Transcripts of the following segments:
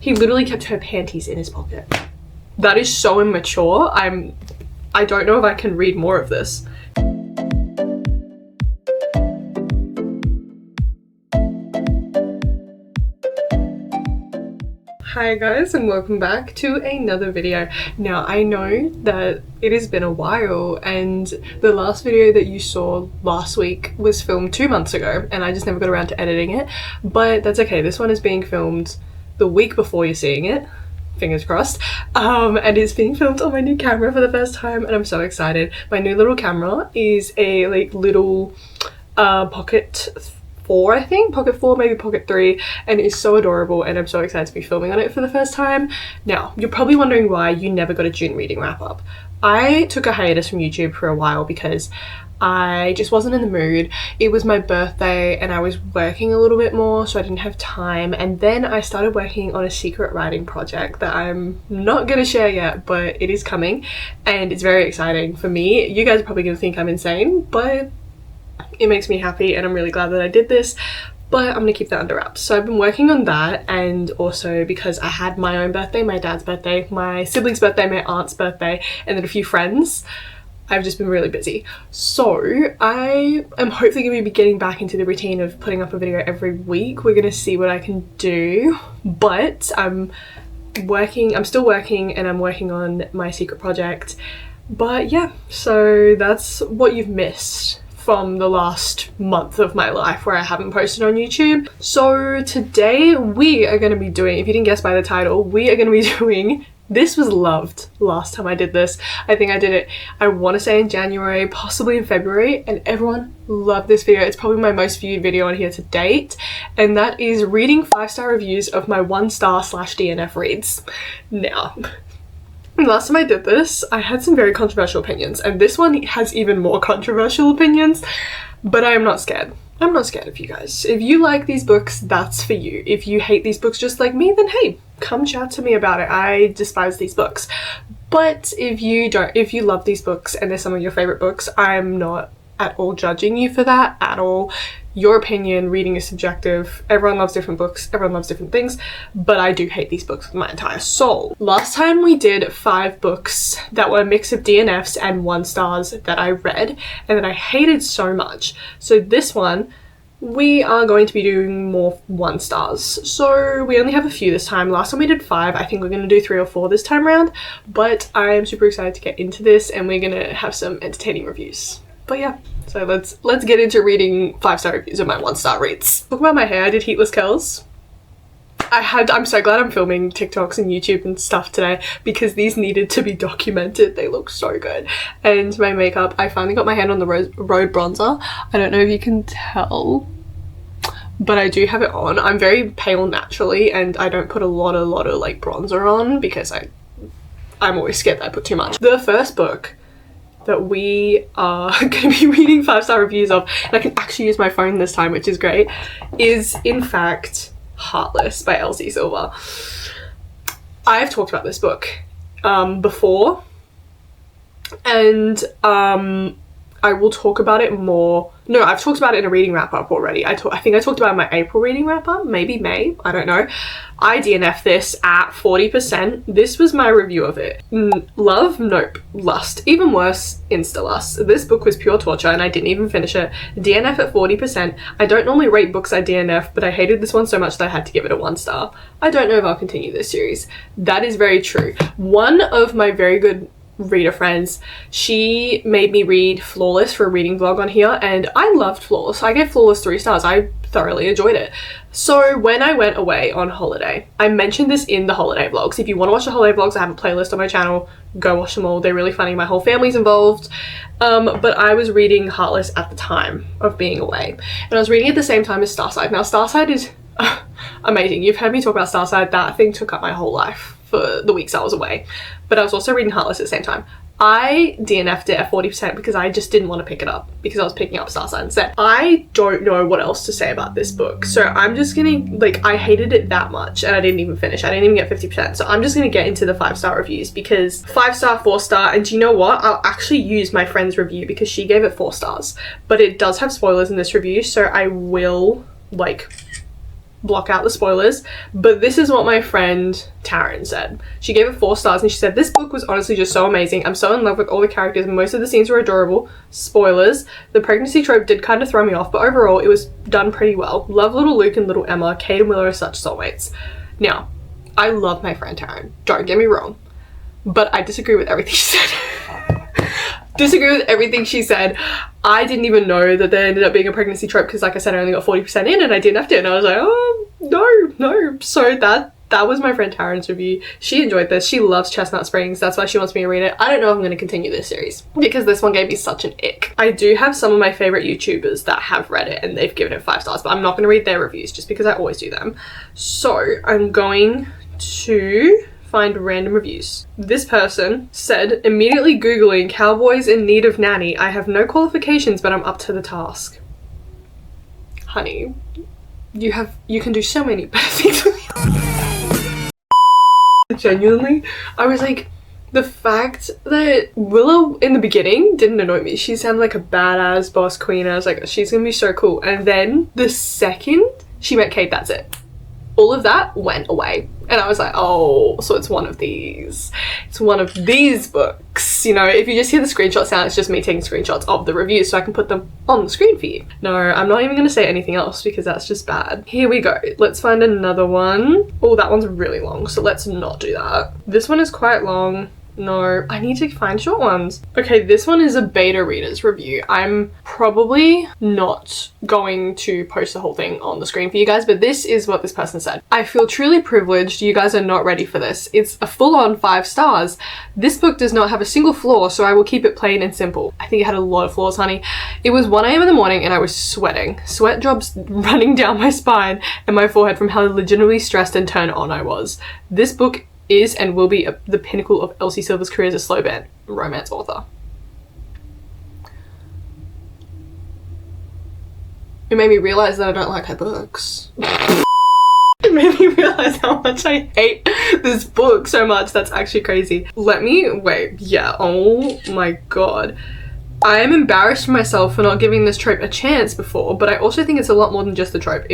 He literally kept her panties in his pocket. That is so immature. I don't know if I can read more of this. Hi guys, and welcome back to another video. Now I know that it has been a while and the last video that you saw last week was filmed 2 months ago and I just never got around to editing it, but that's okay. This one is being filmed the week before you're seeing it, fingers crossed, and it's being filmed on my new camera for the first time and I'm so excited. My new little camera is a little Pocket 4, I think, Pocket 4, maybe Pocket 3, and it's so adorable and I'm so excited to be filming on it for the first time. Now, you're probably wondering why you never got a June reading wrap up. I took a hiatus from YouTube for a while because I just wasn't in the mood. It was my birthday and I was working a little bit more, so I didn't have time, and then I started working on a secret writing project that I'm not gonna share yet, but it is coming and it's very exciting for me. You guys are probably gonna think I'm insane, but it makes me happy and I'm really glad that I did this, but I'm gonna keep that under wraps. So I've been working on that, and also because I had my own birthday, my dad's birthday, my sibling's birthday, my aunt's birthday, and then a few friends, I've just been really busy. So I am hopefully gonna be getting back into the routine of putting up a video every week. We're gonna see what I can do, but I'm still working and I'm working on my secret project. But yeah, so that's what you've missed from the last month of my life where I haven't posted on YouTube. So today we are going to be doing, if you didn't guess by the title, we are going to be doing This Was Loved. Last time I did this, I think I did it, I want to say in January, possibly in February, and everyone loved this video. It's probably my most viewed video on here to date, and that is reading 5-star reviews of my 1-star / DNF reads. Now, last time I did this, I had some very controversial opinions, and this one has even more controversial opinions, but I am not scared. I'm not scared of you guys. If you like these books, that's for you. If you hate these books just like me, then hey, come chat to me about it. I despise these books. But if you love these books and they're some of your favorite books, I'm not at all judging you for that at all. Your opinion, reading is subjective. Everyone loves different books, everyone loves different things, but I do hate these books with my entire soul. Last time we did 5 books that were a mix of DNFs and 1 stars that I read and that I hated so much. So this one, we are going to be doing more 1 stars. So we only have a few this time. Last time we did 5. I think we're going to do 3 or 4 this time around, but I am super excited to get into this and we're going to have some entertaining reviews. But yeah, so let's get into reading 5-star reviews of my 1-star reads. Talk about my hair. I did heatless curls. I'm so glad I'm filming TikToks and YouTube and stuff today because these needed to be documented. They look so good. And my makeup, I finally got my hand on the Road bronzer. I don't know if you can tell, but I do have it on. I'm very pale naturally and I don't put a lot of like bronzer on because I'm always scared that I put too much. The first book that we are going to be reading 5-star reviews of, and I can actually use my phone this time, which is great, is in fact Heartless by Elsie Silver. I've talked about this book before, and I will talk about it more. No, I've talked about it in a reading wrap up already. I think I talked about it in my April reading wrap up, maybe May, I don't know. I DNF this at 40%. This was my review of it. Love? Nope. Lust. Even worse, Insta lust. This book was pure torture and I didn't even finish it. DNF at 40%. I don't normally rate books I DNF, but I hated this one so much that I had to give it a 1 star. I don't know if I'll continue this series. That is very true. One of my very good reader friends, she made me read Flawless for a reading vlog on here and I loved Flawless. I gave Flawless 3 stars. I thoroughly enjoyed it. So when I went away on holiday, I mentioned this in the holiday vlogs. If you want to watch the holiday vlogs, I have a playlist on my channel. Go watch them all. They're really funny. My whole family's involved. But I was reading Heartless at the time of being away. And I was reading at the same time as Starside. Now Starside is amazing. You've heard me talk about Starside. That thing took up my whole life for the weeks I was away, but I was also reading Heartless at the same time. I DNF'd it at 40% because I just didn't want to pick it up because I was picking up Starside instead. I don't know what else to say about this book, so I'm just gonna, I hated it that much and I didn't even finish. I didn't even get 50%, so I'm just gonna get into the 5-star reviews because 5-star, 4-star, and do you know what? I'll actually use my friend's review because she gave it 4 stars, but it does have spoilers in this review, so I will, block out the spoilers, but this is what my friend Taryn said. She gave it 4 stars and she said, this book was honestly just so amazing. I'm so in love with all the characters and most of the scenes were adorable. Spoilers, the pregnancy trope did kind of throw me off, but overall it was done pretty well. Love little Luke and little Emma. Kate and Willow are such soulmates. Now, I love my friend Taryn, don't get me wrong, but I disagree with everything she said. Disagree with everything she said. I didn't even know that there ended up being a pregnancy trope because, like I said, I only got 40% in and I didn't have to, and I was like, oh no. So that was my friend Taryn's review. She enjoyed this. She loves Chestnut Springs. That's why she wants me to read it. I don't know if I'm going to continue this series because this one gave me such an ick. I do have some of my favorite YouTubers that have read it and they've given it 5 stars, but I'm not going to read their reviews just because I always do them. So I'm going to find random reviews. This person said, immediately Googling cowboys in need of nanny. I have no qualifications, but I'm up to the task. Honey, you can do so many better things with you. Genuinely, I was like, the fact that Willow in the beginning didn't annoy me. She sounded like a badass boss queen. I was like, she's gonna be so cool. And then the second she met Kate, that's it. All of that went away. And I was like, oh, so it's one of these. It's one of these books. You know, if you just hear the screenshot sound, it's just me taking screenshots of the reviews so I can put them on the screen for you. No, I'm not even going to say anything else because that's just bad. Here we go. Let's find another one. Oh, that one's really long, so let's not do that. This one is quite long. No, I need to find short ones. Okay, this one is a beta reader's review. I'm probably not going to post the whole thing on the screen for you guys, but this is what this person said. I feel truly privileged. You guys are not ready for this. It's a full-on 5 stars. This book does not have a single flaw, so I will keep it plain and simple. I think it had a lot of flaws, honey. It was 1 a.m. in the morning and I was sweating. Sweat drops running down my spine and my forehead from how legitimately stressed and turned on I was. This book is and will be the pinnacle of Elsie Silver's career as a slow burn romance author. It made me realize that I don't like her books. It made me realize how much I hate this book so much. That's actually crazy. Yeah, oh my god. I am embarrassed for myself for not giving this trope a chance before, but I also think it's a lot more than just the trope.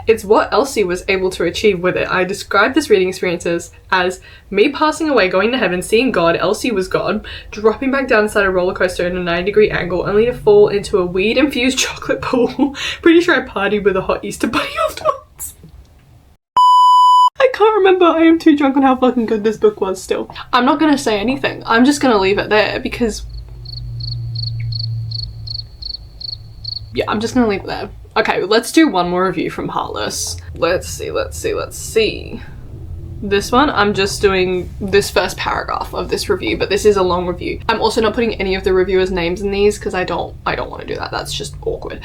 It's what Elsie was able to achieve with it. I described this reading experiences as me passing away, going to heaven, seeing God, Elsie was God, dropping back down inside a roller coaster in a 90-degree angle, only to fall into a weed-infused chocolate pool. Pretty sure I partied with a hot Easter bunny afterwards. I can't remember. I am too drunk on how fucking good this book was still. I'm not gonna say anything. I'm just gonna leave it there because... yeah, I'm just gonna leave it there. Okay, let's do one more review from Heartless. Let's see. This one, I'm just doing this first paragraph of this review, but this is a long review. I'm also not putting any of the reviewers' names in these because I don't want to do that. That's just awkward.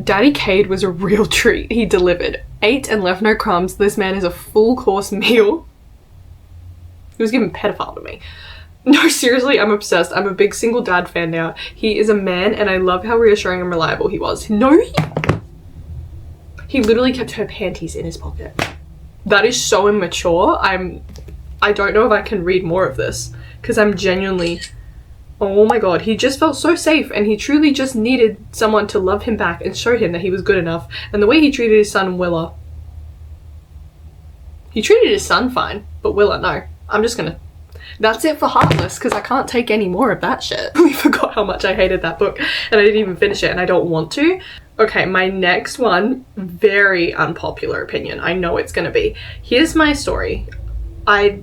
Daddy Cade was a real treat. He delivered. Ate and left no crumbs. This man is a full course meal. He was giving pedophile to me. No, seriously, I'm obsessed. I'm a big single dad fan now. He is a man and I love how reassuring and reliable he was. No, he literally kept her panties in his pocket. That is so immature. I don't know if I can read more of this because I'm genuinely, oh my god, he just felt so safe and he truly just needed someone to love him back and show him that he was good enough. And the way he treated his son Willa, he treated his son fine, but Willa, no. I'm just gonna, that's it for Heartless because I can't take any more of that shit. I forgot how much I hated that book and I didn't even finish it and I don't want to. Okay, my next one, very unpopular opinion. I know it's gonna be. Here's my story. I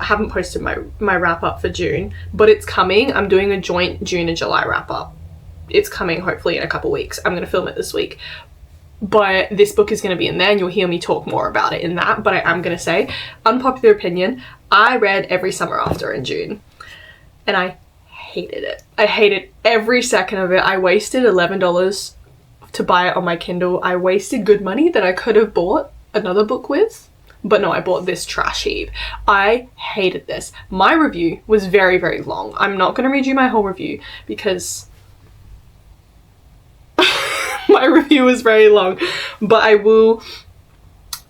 haven't posted my wrap up for June, but it's coming. I'm doing a joint June and July wrap up. It's coming hopefully in a couple weeks. I'm gonna film it this week. But this book is going to be in there and you'll hear me talk more about it in that. But I am going to say, unpopular opinion, I read Every Summer After in June and I hated it. I hated every second of it. I wasted $11 to buy it on my Kindle. I wasted good money that I could have bought another book with. But no, I bought this trash heap. I hated this. My review was very, very long. I'm not going to read you my whole review because... my review was very long, but I will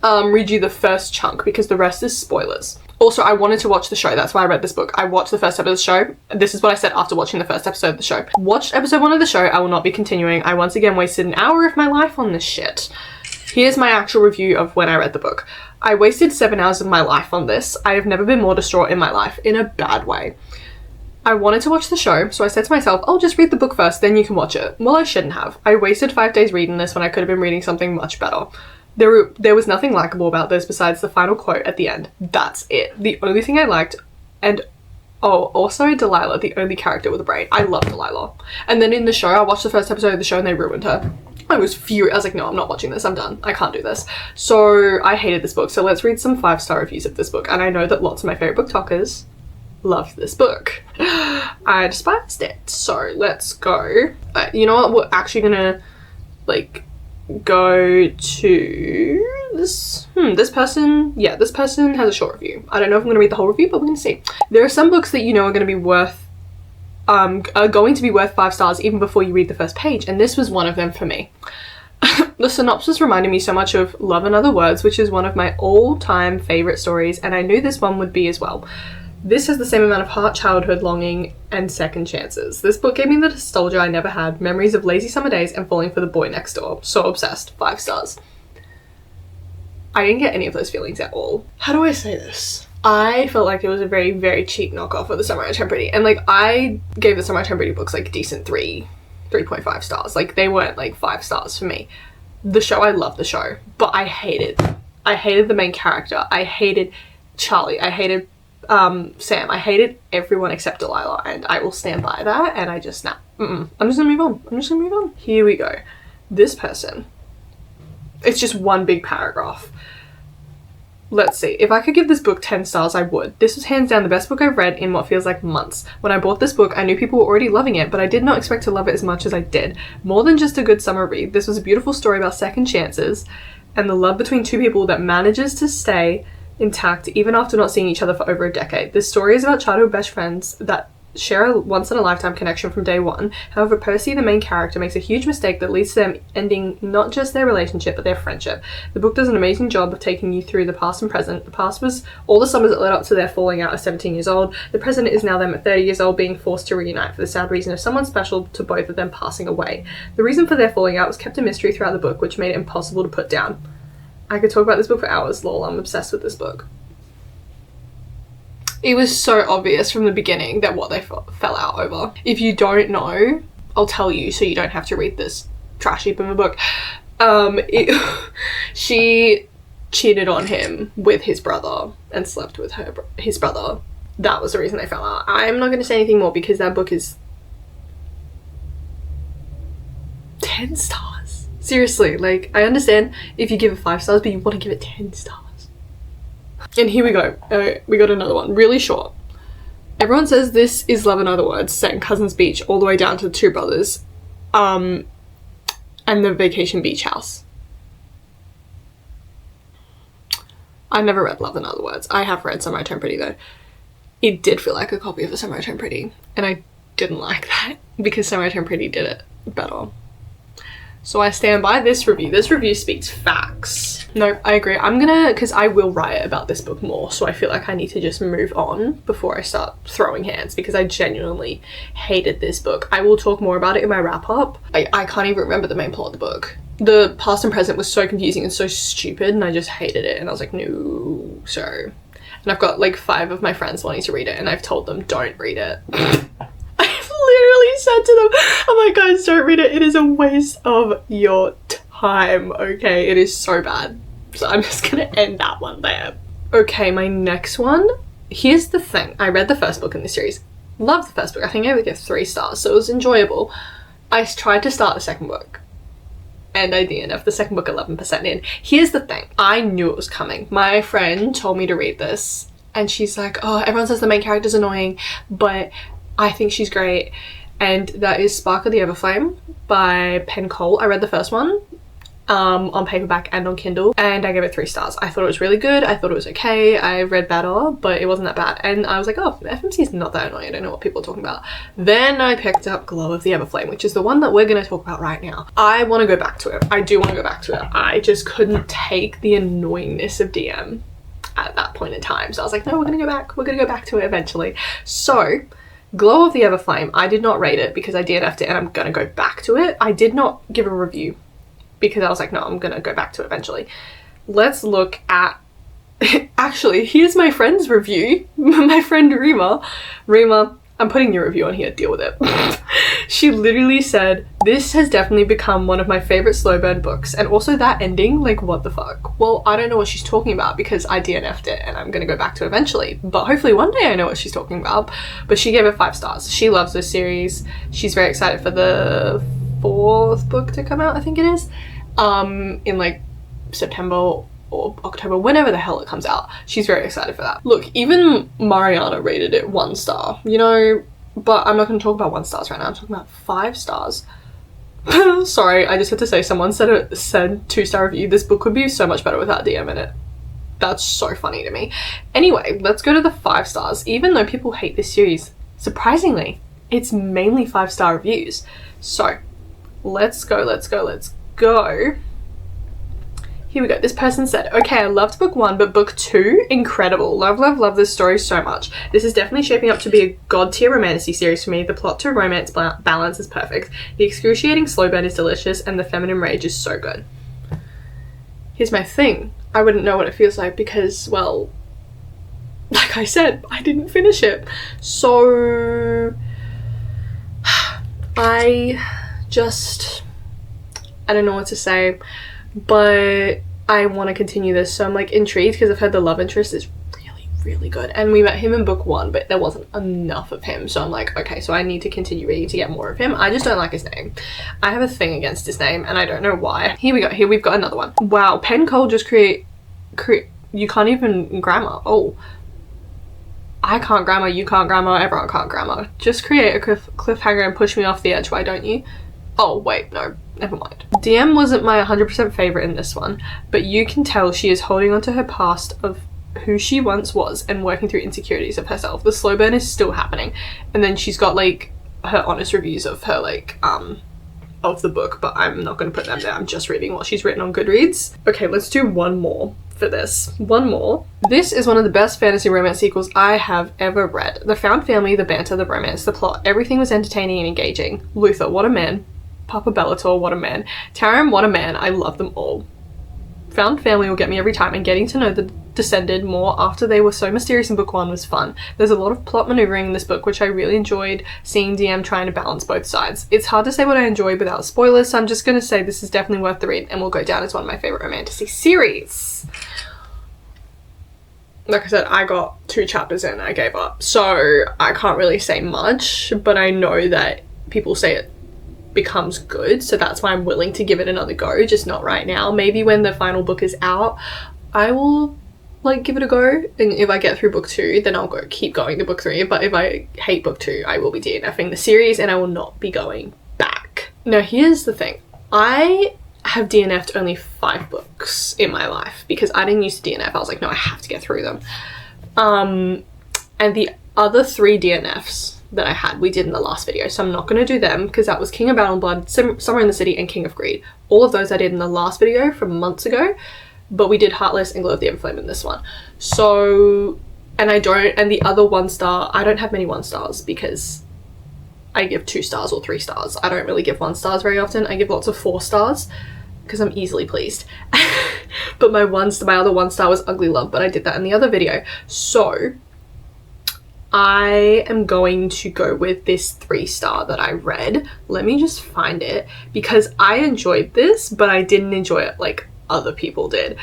read you the first chunk because the rest is spoilers. Also, I wanted to watch the show. That's why I read this book. I watched the first episode of the show. This is what I said after watching the first episode of the show. Watched episode 1 of the show. I will not be continuing. I once again wasted an hour of my life on this shit. Here's my actual review of when I read the book. I wasted 7 hours of my life on this. I have never been more distraught in my life, in a bad way. I wanted to watch the show, so I said to myself, I'll just read the book first, then you can watch it. Well, I shouldn't have. I wasted 5 days reading this when I could have been reading something much better. There was nothing likable about this besides the final quote at the end. That's it. The only thing I liked, and oh, also Delilah, the only character with a brain. I love Delilah. And then in the show, I watched the first episode of the show and they ruined her. I was furious. I was like, no, I'm not watching this. I'm done. I can't do this. So I hated this book. So let's read some 5-star reviews of this book. And I know that lots of my favorite book talkers loved this book. I despised it. So let's go. You know what? We're actually gonna like go to this. This person. Yeah, this person has a short review. I don't know if I'm gonna read the whole review, but we're gonna see. There are some books that you know are gonna be worth are going to be worth 5 stars even before you read the first page, and this was one of them for me. The synopsis reminded me so much of Love and Other Words, which is one of my all-time favorite stories, and I knew this one would be as well. This has the same amount of heart, childhood, longing, and second chances. This book gave me the nostalgia I never had, memories of lazy summer days and falling for the boy next door. So obsessed. 5 stars. I didn't get any of those feelings at all. How do I say this? I felt like it was a very, very cheap knockoff of the Samurai Champloo. And like, I gave the Samurai Champloo books like decent 3.5 stars. Like, they weren't like 5 stars for me. The show, I loved the show, but I hated the main character. I hated Charlie. I hated Sam. I hated everyone except Delilah, and I will stand by that. And I just, I'm just gonna move on. Here we go. This person, it's just one big paragraph. Let's see. If I could give this book 10 stars, I would. This was hands down the best book I've read in what feels like months. When I bought this book, I knew people were already loving it, but I did not expect to love it as much as I did. More than just a good summer read, this was a beautiful story about second chances and the love between two people that manages to stay intact even after not seeing each other for over a decade. This story is about childhood best friends that share a once-in-a-lifetime connection from day one. However, Percy, the main character, makes a huge mistake that leads to them ending not just their relationship, but their friendship. The book does an amazing job of taking you through the past and present. The past was all the summers that led up to their falling out at 17 years old. The present is now them at 30 years old being forced to reunite for the sad reason of someone special to both of them passing away. The reason for their falling out was kept a mystery throughout the book, which made it impossible to put down. I could talk about this book for hours, lol. I'm obsessed with this book. It was so obvious from the beginning that what they fell out over. If you don't know, I'll tell you so you don't have to read this trash heap of a book. She cheated on him with his brother and slept with his brother. That was the reason they fell out. I'm not going to say anything more because that book is 10 stars. Seriously, like, I understand if you give it 5 stars, but you want to give it 10 stars. And here we go. We got another one. Really short. Everyone says this is Love and Other Words, set in Cousins Beach, all the way down to the two brothers. And the Vacation Beach House. I never read Love and Other Words. I have read Samurai Champloo though. It did feel like a copy of the Samurai Champloo, and I didn't like that because Samurai Champloo did it better. So I stand by this review. This review speaks facts. No, I agree. I'm gonna, because I will write about this book more, so I feel like I need to just move on before I start throwing hands because I genuinely hated this book. I will talk more about it in my wrap up. I can't even remember the main plot of the book. The past and present was so confusing and so stupid, and I just hated it, and I was like, no, sir. And I've got like 5 of my friends wanting to read it, and I've told them, don't read it. Literally said to them, I'm like, guys, don't read it. It is a waste of your time, okay? It is so bad. So I'm just gonna end that one there. Okay, my next one. Here's the thing. I read the first book in this series. Loved the first book. I think I would give 3 stars, so it was enjoyable. I tried to start the second book, and I didn't. The second book 11% in. Here's the thing. I knew it was coming. My friend told me to read this, and she's like, oh, everyone says the main character's annoying, but I think she's great. And that is Spark of the Everflame by Penn Cole. I read the first one on paperback and on Kindle, and I gave it 3 stars. I thought it was really good. I thought it was okay. I read better, but it wasn't that bad. And I was like, oh, FMC is not that annoying. I don't know what people are talking about. Then I picked up Glow of the Everflame, which is the one that we're going to talk about right now. I want to go back to it. I do want to go back to it. I just couldn't take the annoyingness of DM at that point in time. So I was like, no, we're gonna go back to it eventually. So Glow of the Everflame, I did not rate it because I DNF'd it and I'm gonna go back to it. I did not give a review because I was like, no, I'm gonna go back to it eventually. Let's look at, actually, here's my friend's review. My friend Rima, I'm putting your review on here, deal with it. She literally said, this has definitely become one of my favorite slow burn books. And also that ending, like, what the fuck? Well, I don't know what she's talking about because I DNF'd it and I'm gonna go back to it eventually. But hopefully one day I know what she's talking about. But she gave it 5 stars. She loves this series. She's very excited for the 4th book to come out, I think it is. In like September or October, whenever the hell it comes out. She's very excited for that. Look, even Mariana rated it 1 star, you know, but I'm not going to talk about 1 stars right now. I'm talking about 5 stars. Sorry, I just had to say, someone said 2-star review. This book would be so much better without DM in it. That's so funny to me. Anyway, let's go to the 5 stars. Even though people hate this series, surprisingly, it's mainly 5-star reviews. So let's go. Here we go. This person said, okay, I loved book 1, but book 2, incredible. Love this story so much. This is definitely shaping up to be a god tier romantasy series for me. The plot to romance balance is perfect. The excruciating slow burn is delicious, and the feminine rage is so good. Here's my thing. I wouldn't know what it feels like because, well, like I said, I didn't finish it. So I don't know what to say, but I want to continue this, so I'm like intrigued because I've heard the love interest is really good, and we met him in book 1 but there wasn't enough of him, so I'm like, okay, so I need to continue reading to get more of him. I just don't like his name. I have a thing against his name and I don't know why. Here we go. Here we've got another one. Wow, Pen Cole just create you can't even grammar. Oh, I can't grammar, you can't grammar, everyone can't grammar. Just create a cliffhanger and push me off the edge, why don't you? Oh wait, no, never mind. DM wasn't my 100% favorite in this one, but you can tell she is holding on to her past of who she once was and working through insecurities of herself. The slow burn is still happening, and then she's got like her honest reviews of her like of the book, but I'm not going to put them there. I'm just reading what she's written on Goodreads. Okay, let's do one more for this. One more. This is one of the best fantasy romance sequels I have ever read. The found family, the banter, the romance, the plot, everything was entertaining and engaging. Luther, what a man. Papa Bellator, what a man. Taram, what a man. I love them all. Found family will get me every time, and getting to know the Descended more after they were so mysterious in book 1 was fun. There's a lot of plot maneuvering in this book, which I really enjoyed seeing DM trying to balance both sides. It's hard to say what I enjoyed without spoilers, so I'm just going to say this is definitely worth the read and will go down as one of my favorite romantasy series. Like I said, I got 2 chapters in and I gave up, so I can't really say much, but I know that people say it becomes good, so that's why I'm willing to give it another go, just not right now. Maybe when the final book is out I will like give it a go, and if I get through book 2 then I'll keep going to book 3, but if I hate book 2 I will be DNFing the series and I will not be going back. Now here's the thing, I have DNF'd only 5 books in my life because I didn't used to DNF. I was like, no, I have to get through them. And the other 3 DNFs that I had, we did in the last video, so I'm not going to do them because that was King of Battle and Blood, Summer in the City, and King of Greed. All of those I did in the last video from months ago, but we did Heartless and Glow of the Everflame in this one. So, and the other 1 star, I don't have many 1 stars because I give 2 stars or 3 stars. I don't really give 1 stars very often. I give lots of 4 stars because I'm easily pleased. But my other 1 star was Ugly Love, but I did that in the other video. So I am going to go with this 3-star that I read. Let me just find it because I enjoyed this, but I didn't enjoy it like other people did.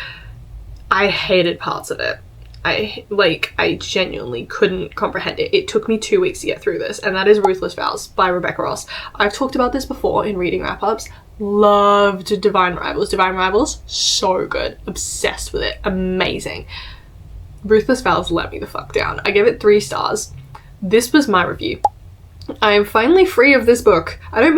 I hated parts of it. I genuinely couldn't comprehend it. It took me 2 weeks to get through this, and that is Ruthless Vows by Rebecca Ross. I've talked about this before in reading wrap-ups. Loved Divine Rivals. Divine Rivals, so good. Obsessed with it. Amazing. Ruthless Vows let me the fuck down. I gave it 3 stars. This was my review. I am finally free of this book. I don't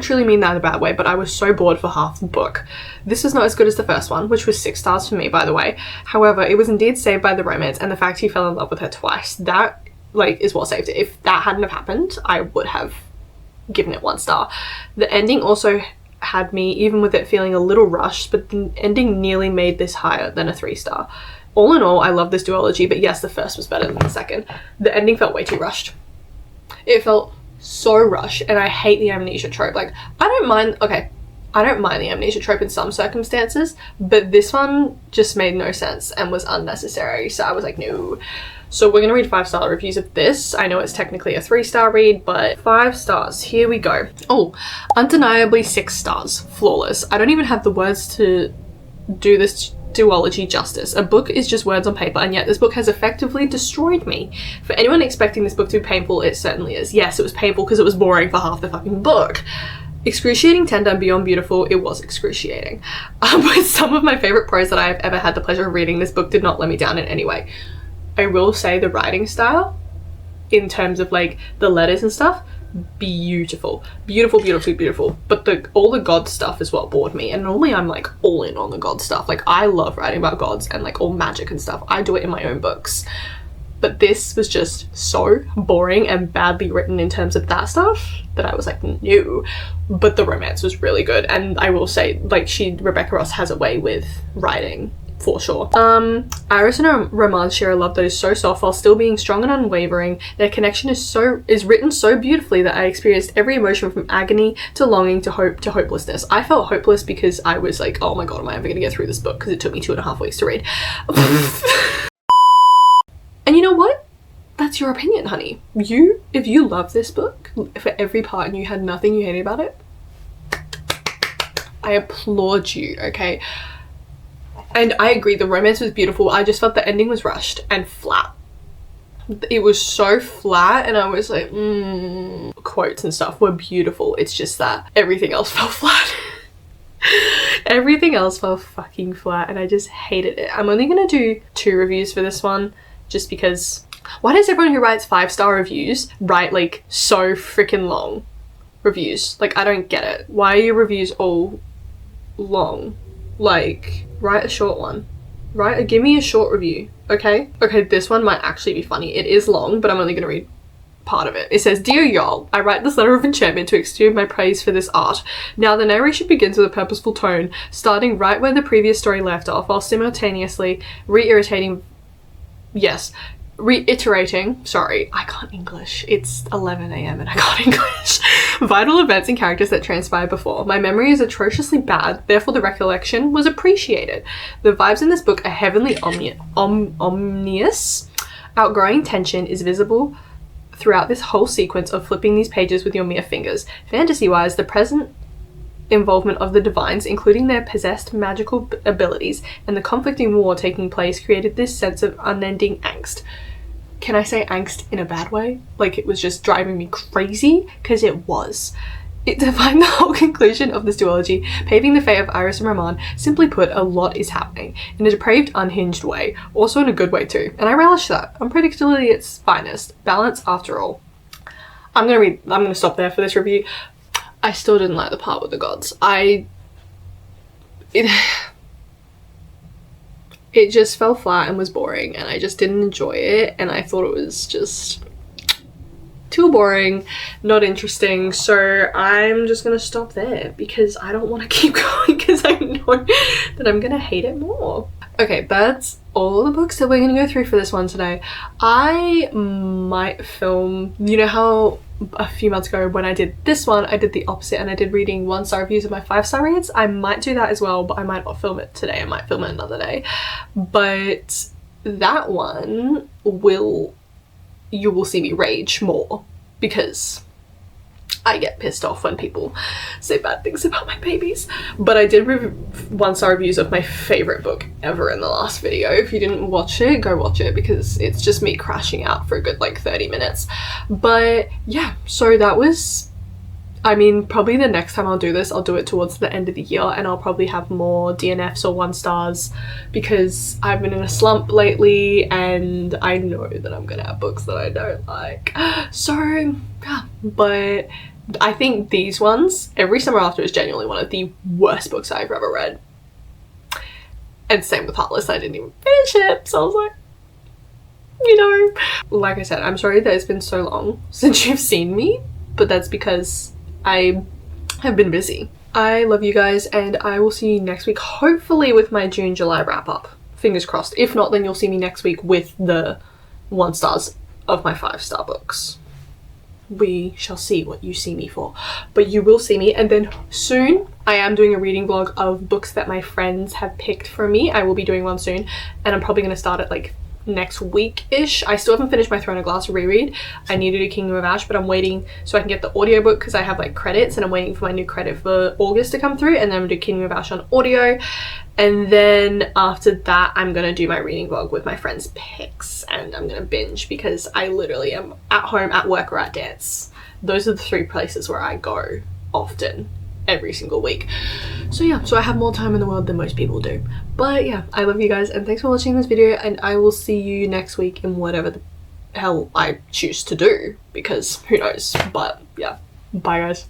truly mean that in a bad way, but I was so bored for half the book. This was not as good as the first one, which was 6 stars for me, by the way. However, it was indeed saved by the romance and the fact he fell in love with her twice. That, like, is what saved it. If that hadn't have happened, I would have given it 1 star. The ending also had me, even with it feeling a little rushed, but the ending nearly made this higher than a 3-star. All in all, I love this duology, but yes, the first was better than the second. The ending felt way too rushed. It felt so rushed, and I hate the amnesia trope. Like, I don't mind the amnesia trope in some circumstances, but this one just made no sense and was unnecessary, so I was like, no. So we're gonna read 5-star reviews of this. I know it's technically a 3-star read, but 5 stars. Here we go. Oh, undeniably 6 stars. Flawless. I don't even have the words to do this duology justice. A book is just words on paper, and yet this book has effectively destroyed me. For anyone expecting this book to be painful, it certainly is. Yes, it was painful because it was boring for half the fucking book. Excruciating, tender, and beyond beautiful, it was excruciating. With some of my favourite prose that I have ever had the pleasure of reading, this book did not let me down in any way. I will say the writing style, in terms of like the letters and stuff, beautiful. Beautiful, beautifully beautiful. But all the god stuff is what bored me. And normally I'm like all in on the god stuff. Like, I love writing about gods and like all magic and stuff. I do it in my own books. But this was just so boring and badly written in terms of that stuff that I was like, no. But the romance was really good. And I will say, like, Rebecca Ross has a way with writing, for sure. Iris and Roman's share a love that is so soft while still being strong and unwavering. Their connection is written so beautifully that I experienced every emotion from agony to longing to hope to hopelessness. I felt hopeless because I was like, oh my god, am I ever gonna get through this book? Because it took me 2.5 weeks to read. And you know what? That's your opinion, honey. If you love this book for every part and you had nothing you hated about it, I applaud you, okay? And I agree, the romance was beautiful. I just felt the ending was rushed and flat. It was so flat, and I was like, quotes and stuff were beautiful. It's just that everything else fell flat. Everything else fell fucking flat, and I just hated it. I'm only gonna do 2 reviews for this one, just because. Why does everyone who writes 5-star reviews write like so freaking long reviews? Like, I don't get it. Why are your reviews all long? Like, write a short one. Give me a short review, okay? Okay, this one might actually be funny. It is long, but I'm only gonna read part of it. It says, "Dear Yall, I write this letter of enchantment to extend my praise for this art. Now the narration begins with a purposeful tone, starting right where the previous story left off, while simultaneously reiterating, sorry, I can't English. It's 11 a.m. and I can't English. Vital events and characters that transpired before. My memory is atrociously bad, therefore the recollection was appreciated. The vibes in this book are heavenly ominous. Outgrowing tension is visible throughout this whole sequence of flipping these pages with your mere fingers. Fantasy-wise, the present involvement of the divines, including their possessed magical abilities, and the conflicting war taking place created this sense of unending angst." Can I say angst in a bad way? Like, it was just driving me crazy, because it was. It defined the whole conclusion of this duology, paving the fate of Iris and Roman. Simply put, a lot is happening, in a depraved, unhinged way, also in a good way too, and I relish that. Unpredictability at its finest. Balance after all. I'm gonna stop there for this review. I still didn't like the part with the gods. It just fell flat and was boring, and I just didn't enjoy it, and I thought it was just too boring, not interesting, so I'm just gonna stop there because I don't want to keep going because I know that I'm gonna hate it more. Okay, that's all the books that we're gonna go through for this one today. I might film, you know how a few months ago when I did this one, I did the opposite and I did reading 1-star reviews of my 5-star reads? I might do that as well, but I might not film it today. I might film it another day. But that one you will see me rage more because I get pissed off when people say bad things about my babies. But I did 1-star reviews of my favorite book ever in the last video. If you didn't watch it, go watch it because it's just me crashing out for a good like 30 minutes. But yeah, so that was, I mean, probably the next time I'll do this, I'll do it towards the end of the year, and I'll probably have more DNFs or 1-stars because I've been in a slump lately and I know that I'm gonna have books that I don't like. So yeah, but I think these ones, Every Summer After, is genuinely one of the worst books I've ever read. And same with Heartless, I didn't even finish it, so I was like, you know. Like I said, I'm sorry that it's been so long since you've seen me, but that's because I have been busy. I love you guys, and I will see you next week, hopefully with my June-July wrap-up fingers crossed. If not, then you'll see me next week with the 1 stars of my 5-star books. We shall see what you see me for, but you will see me. And then soon I am doing a reading vlog of books that my friends have picked for me. I will be doing one soon, and I'm probably going to start it like next week-ish. I still haven't finished my Throne of Glass reread. I need to do Kingdom of Ash, but I'm waiting so I can get the audiobook because I have like credits, and I'm waiting for my new credit for August to come through, and then I'm gonna do Kingdom of Ash on audio. And then after that, I'm gonna do my reading vlog with my friends' picks, and I'm gonna binge because I literally am at home, at work, or at dance. Those are the 3 places where I go often, every single week. So yeah, so I have more time in the world than most people do. But yeah, I love you guys, and thanks for watching this video, and I will see you next week in whatever the hell I choose to do, because who knows. But yeah, bye guys.